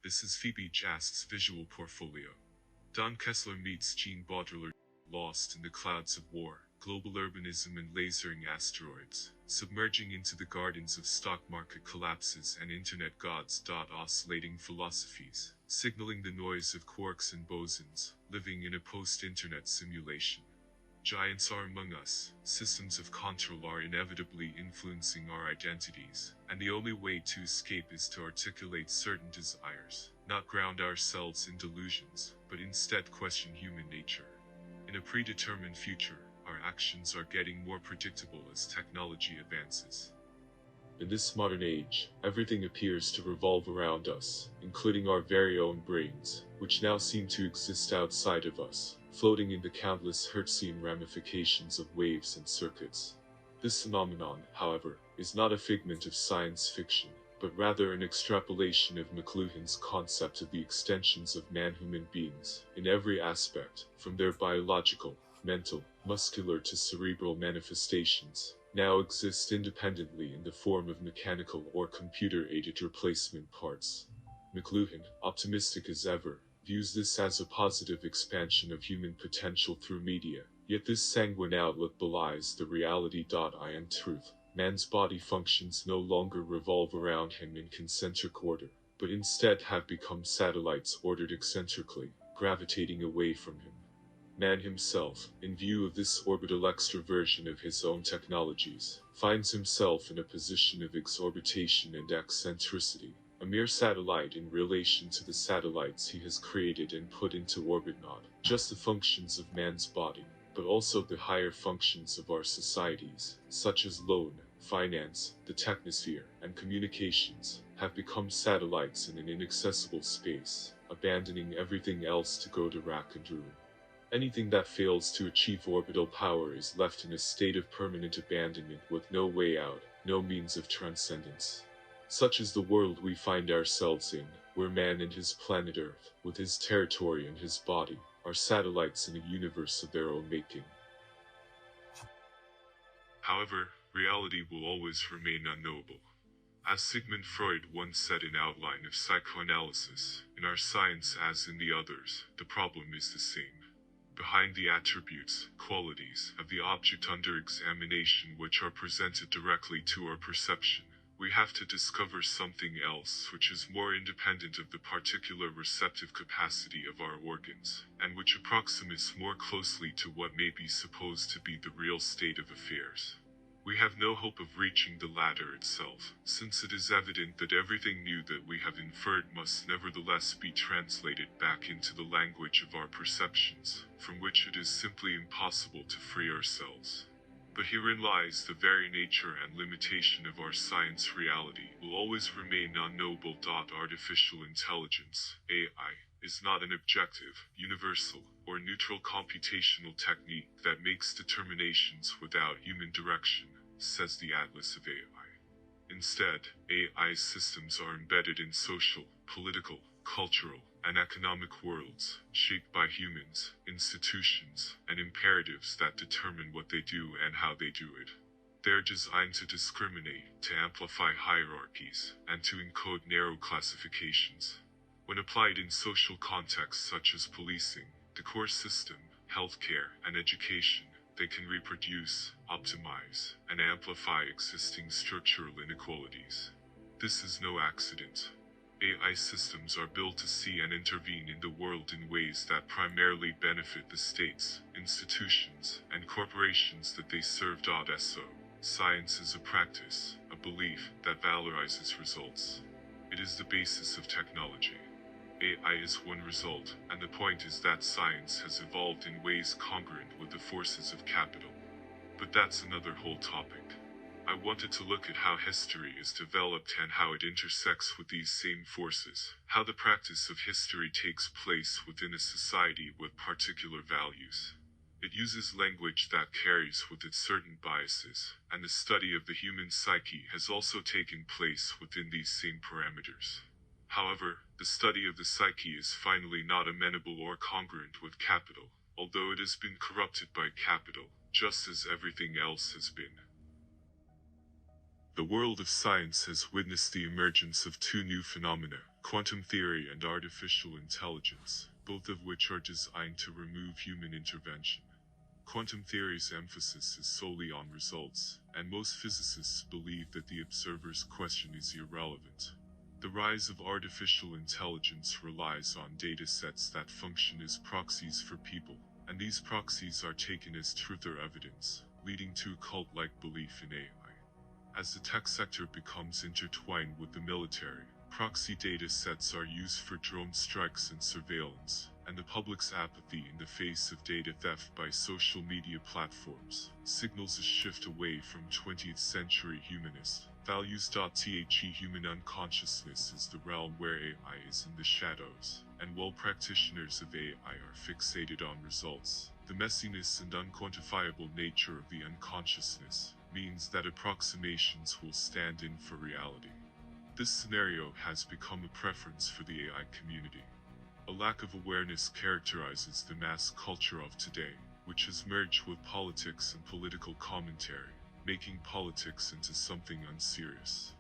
This is Phoebe Jaspé's visual portfolio. Don Kessler meets Jean Baudrillard, lost in the clouds of war, global urbanism and lasering asteroids, submerging into the gardens of stock market collapses and internet gods. Oscillating philosophies, signaling the noise of quarks and bosons, living in a post-internet simulation. Giants are among us, systems of control are inevitably influencing our identities, and the only way to escape is to articulate certain desires, not ground ourselves in delusions, but instead question human nature. In a predetermined future, our actions are getting more predictable as technology advances. In this modern age, everything appears to revolve around us, including our very own brains, which now seem to exist outside of us, floating in the countless Hertzian ramifications of waves and circuits. This phenomenon, however, is not a figment of science fiction, but rather an extrapolation of McLuhan's concept of the extensions of man-human beings, in every aspect, from their biological, mental, muscular to cerebral manifestations, now exist independently in the form of mechanical or computer-aided replacement parts. McLuhan, optimistic as ever, views this as a positive expansion of human potential through media, yet this sanguine outlook belies the reality. In truth, man's body functions no longer revolve around him in concentric order, but instead have become satellites ordered eccentrically, gravitating away from him. Man himself, in view of this orbital extraversion of his own technologies, finds himself in a position of exorbitation and eccentricity, a mere satellite in relation to the satellites he has created and put into orbit. Not just the functions of man's body, but also the higher functions of our societies, such as loan, finance, the technosphere, and communications, have become satellites in an inaccessible space, abandoning everything else to go to rack and ruin. Anything that fails to achieve orbital power is left in a state of permanent abandonment with no way out, no means of transcendence. Such is the world we find ourselves in, where man and his planet Earth, with his territory and his body, are satellites in a universe of their own making. However, reality will always remain unknowable. As Sigmund Freud once said in Outline of Psychoanalysis, in our science as in the others, the problem is the same. Behind the attributes, qualities, of the object under examination which are presented directly to our perception, we have to discover something else which is more independent of the particular receptive capacity of our organs, and which approximates more closely to what may be supposed to be the real state of affairs. We have no hope of reaching the latter itself, since it is evident that everything new that we have inferred must nevertheless be translated back into the language of our perceptions, from which it is simply impossible to free ourselves. But herein lies the very nature and limitation of our science. Reality will always remain unknowable. Artificial intelligence, AI, is not an objective, universal, or neutral computational technique that makes determinations without human direction, says the Atlas of AI. Instead, AI systems are embedded in social, political, cultural, and economic worlds, shaped by humans, institutions, and imperatives that determine what they do and how they do it. They are designed to discriminate, to amplify hierarchies, and to encode narrow classifications. When applied in social contexts such as policing, the core system, healthcare, and education, they can reproduce, optimize, and amplify existing structural inequalities. This is no accident. AI systems are built to see and intervene in the world in ways that primarily benefit the states, institutions, and corporations that they serve. Science is a practice, a belief that valorizes results. It is the basis of technology. AI is one result, and the point is that science has evolved in ways congruent with the forces of capital. But that's another whole topic. I wanted to look at how history is developed and how it intersects with these same forces, how the practice of history takes place within a society with particular values. It uses language that carries with it certain biases, and the study of the human psyche has also taken place within these same parameters. However, the study of the psyche is finally not amenable or congruent with capital, although it has been corrupted by capital, just as everything else has been. The world of science has witnessed the emergence of two new phenomena, quantum theory and artificial intelligence, both of which are designed to remove human intervention. Quantum theory's emphasis is solely on results, and most physicists believe that the observer's question is irrelevant. The rise of artificial intelligence relies on data sets that function as proxies for people, and these proxies are taken as truth or evidence, leading to a cult-like belief in AI. As the tech sector becomes intertwined with the military, proxy data sets are used for drone strikes and surveillance, and the public's apathy in the face of data theft by social media platforms signals a shift away from 20th century humanist values. Human unconsciousness is the realm where AI is in the shadows, and while practitioners of AI are fixated on results, the messiness and unquantifiable nature of the unconsciousness means that approximations will stand in for reality. This scenario has become a preference for the AI community. A lack of awareness characterizes the mass culture of today, which has merged with politics and political commentary, making politics into something unserious.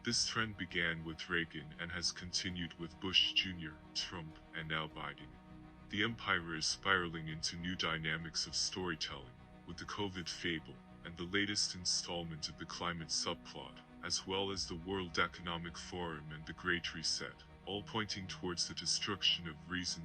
This trend began with Reagan and has continued with Bush Jr., Trump, and now Biden. The empire is spiraling into new dynamics of storytelling, with the COVID fable, and the latest installment of the climate subplot, as well as the World Economic Forum and the Great Reset, all pointing towards the destruction of reason.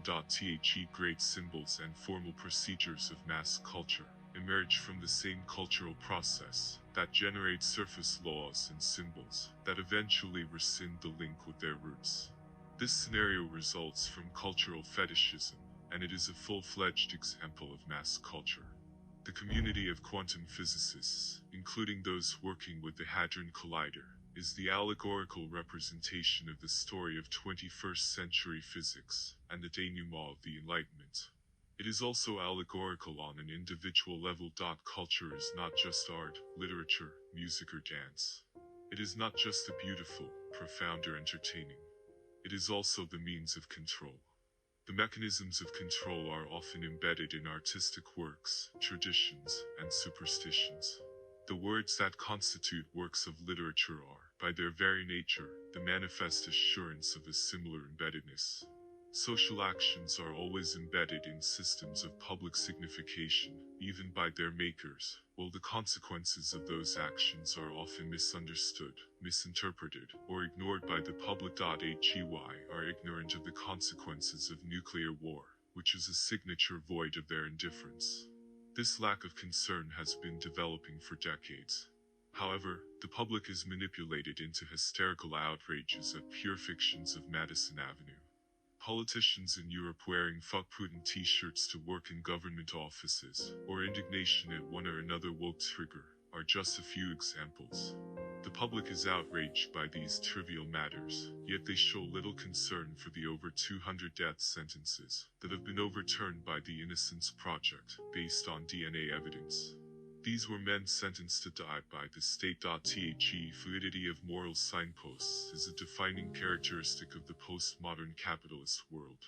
Great symbols and formal procedures of mass culture emerge from the same cultural process that generates surface laws and symbols that eventually rescind the link with their roots. This scenario results from cultural fetishism, and it is a full-fledged example of mass culture. The community of quantum physicists, including those working with the Hadron Collider, is the allegorical representation of the story of 21st century physics and the denouement of the Enlightenment. It is also allegorical on an individual level. Culture is not just art, literature, music or dance. It is not just the beautiful, profound or entertaining. It is also the means of control. The mechanisms of control are often embedded in artistic works, traditions, and superstitions. The words that constitute works of literature are, by their very nature, the manifest assurance of a similar embeddedness. Social actions are always embedded in systems of public signification, even by their makers, while the consequences of those actions are often misunderstood, misinterpreted, or ignored by the public. Hy are ignorant of the consequences of nuclear war, which is a signature void of their indifference. This lack of concern has been developing for decades. However, the public is manipulated into hysterical outrages at pure fictions of Madison Avenue. Politicians in Europe wearing "Fuck Putin" t-shirts to work in government offices, or indignation at one or another woke trigger, are just a few examples. The public is outraged by these trivial matters, yet they show little concern for the over 200 death sentences that have been overturned by the Innocence Project, based on DNA evidence. These were men sentenced to die by the state. Fluidity of moral signposts is a defining characteristic of the postmodern capitalist world.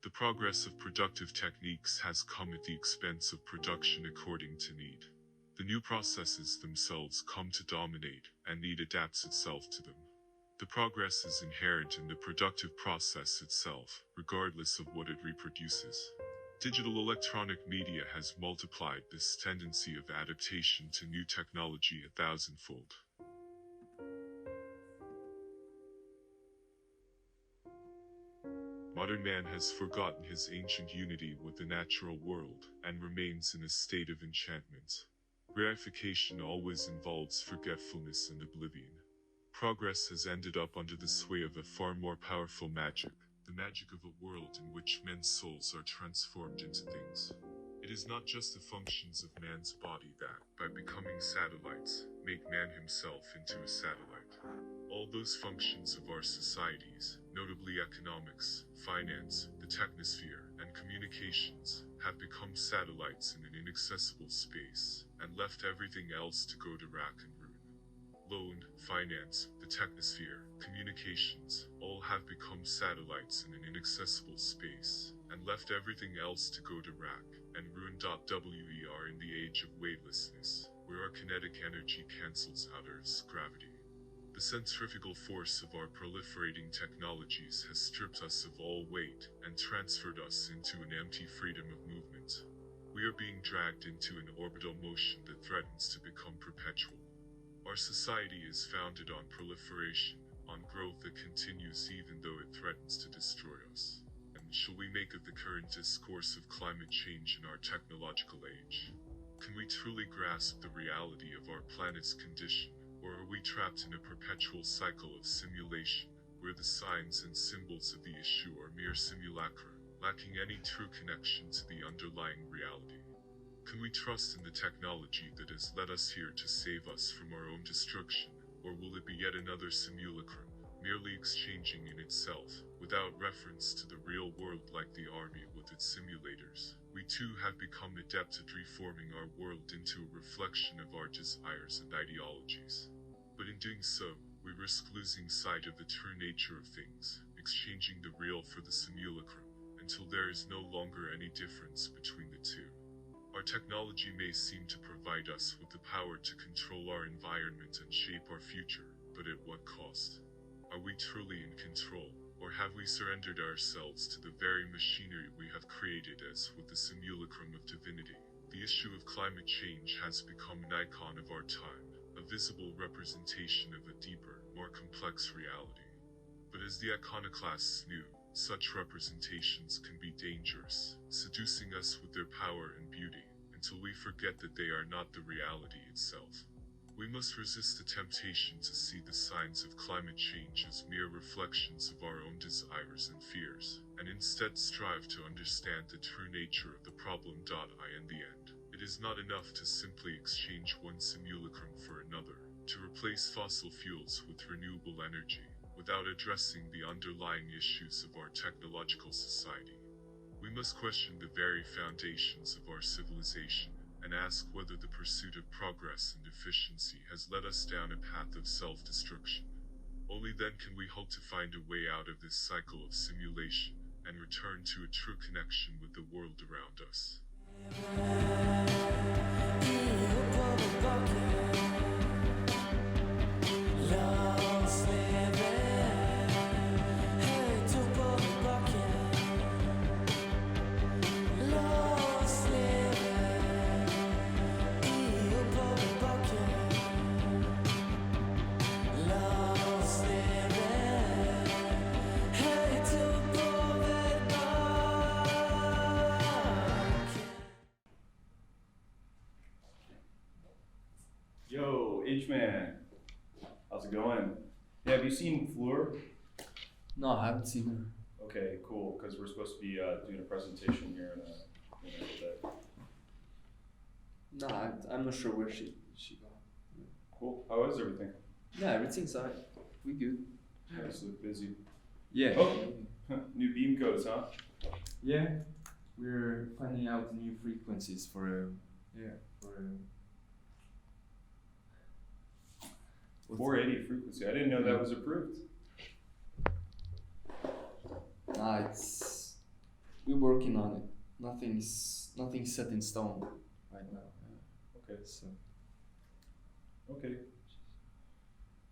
The progress of productive techniques has come at the expense of production according to need. The new processes themselves come to dominate, and need adapts itself to them. The progress is inherent in the productive process itself, regardless of what it reproduces. Digital electronic media has multiplied this tendency of adaptation to new technology 1,000-fold. Modern man has forgotten his ancient unity with the natural world, and remains in a state of enchantment. Reification always involves forgetfulness and oblivion. Progress has ended up under the sway of a far more powerful magic, the magic of a world in which men's souls are transformed into things. It is not just the functions of man's body that, by becoming satellites, make man himself into a satellite. All those functions of our societies, notably economics, finance, the technosphere, and communications, have become satellites in an inaccessible space, and left everything else to go to rack and ruin. Loan, finance, the technosphere, communications, all have become satellites in an inaccessible space, and left everything else to go to rack and ruin. We are in the age of weightlessness, where our kinetic energy cancels out Earth's gravity. The centrifugal force of our proliferating technologies has stripped us of all weight and transferred us into an empty freedom of movement. We are being dragged into an orbital motion that threatens to become perpetual. Our society is founded on proliferation, on growth that continues even though it threatens to destroy us. And shall we make of the current discourse of climate change in our technological age? Can we truly grasp the reality of our planet's condition, or are we trapped in a perpetual cycle of simulation, where the signs and symbols of the issue are mere simulacra, lacking any true connection to the underlying reality? Can we trust in the technology that has led us here to save us from our own destruction, or will it be yet another simulacrum, merely exchanging in itself, without reference to the real world like the army with its simulators? We too have become adept at reforming our world into a reflection of our desires and ideologies. But in doing so, we risk losing sight of the true nature of things, exchanging the real for the simulacrum, until there is no longer any difference between the two. Our technology may seem to provide us with the power to control our environment and shape our future, but at what cost? Are we truly in control, or have we surrendered ourselves to the very machinery we have created as with the simulacrum of divinity? The issue of climate change has become an icon of our time, a visible representation of a deeper, more complex reality. But as the iconoclasts knew, such representations can be dangerous, seducing us with their power and beauty, until we forget that they are not the reality itself. We must resist the temptation to see the signs of climate change as mere reflections of our own desires and fears, and instead strive to understand the true nature of the problem. In the end, it is not enough to simply exchange one simulacrum for another, to replace fossil fuels with renewable energy, without addressing the underlying issues of our technological society. We must question the very foundations of our civilization, and ask whether the pursuit of progress and efficiency has led us down a path of self-destruction. Only then can we hope to find a way out of this cycle of simulation, and return to a true connection with the world around us. Yo, H-Man, how's it going? Yeah, have you seen Fleur? No, I haven't seen her. Okay, cool, because we're supposed to be doing a presentation here in a bit. No, I'm not sure where she got. Cool, how is everything? Yeah, everything's alright. We good. You guys look busy. Yeah. Oh, new beam codes, huh? Yeah, we're finding out new frequencies for 480 frequency. I didn't know that was approved. Nah, we're working on it. Nothing's set in stone right now. Okay. So Okay.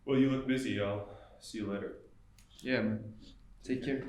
Well, you look busy. I'll see you later. yeah, man. Take care.